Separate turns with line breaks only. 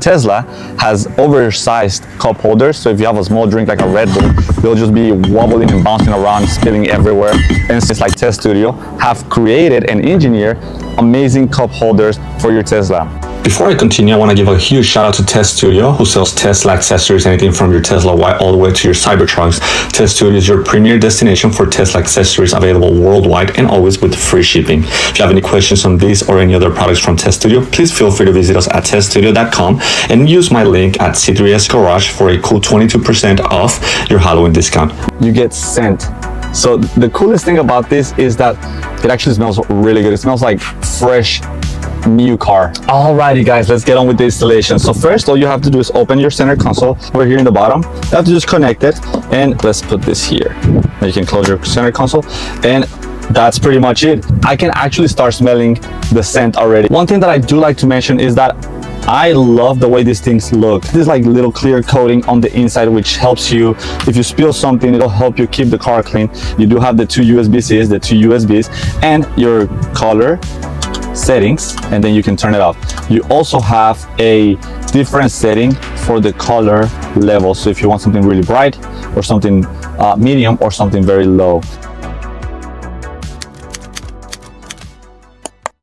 Tesla has oversized cup holders, so if you have a small drink like a Red Bull, they'll just be wobbling and bouncing around, spilling everywhere. And since like TesStudio have created and engineered amazing cup holders for your Tesla.
Before I continue, I want to give a huge shout out to TesStudio, who sells Tesla accessories, anything from your Tesla Y all the way to your Cybertrucks. TesStudio is your premier destination for Tesla accessories, available worldwide and always with free shipping. If you have any questions on these or any other products from TesStudio, please feel free to visit us at TesStudio.com and use my link at C3S Garage for a cool 22% off your Halloween discount.
You get scent. So the coolest thing about this is that it actually smells really good. It smells like fresh new car. Alrighty guys, let's get on with the installation. So first, all you have to do is open your center console over here in the bottom. You have to just connect it, and let's put this here. Now you can close your center console, and that's pretty much it. I can actually start smelling the scent already. One thing that I do like to mention is that I love the way these things look. This is like little clear coating on the inside, which helps you, if you spill something, it'll help you keep the car clean. You do have the two USB-Cs, the two USBs, and your color settings, and then you can turn it off. You also have a different setting for the color level, so if you want something really bright or something medium or something very low.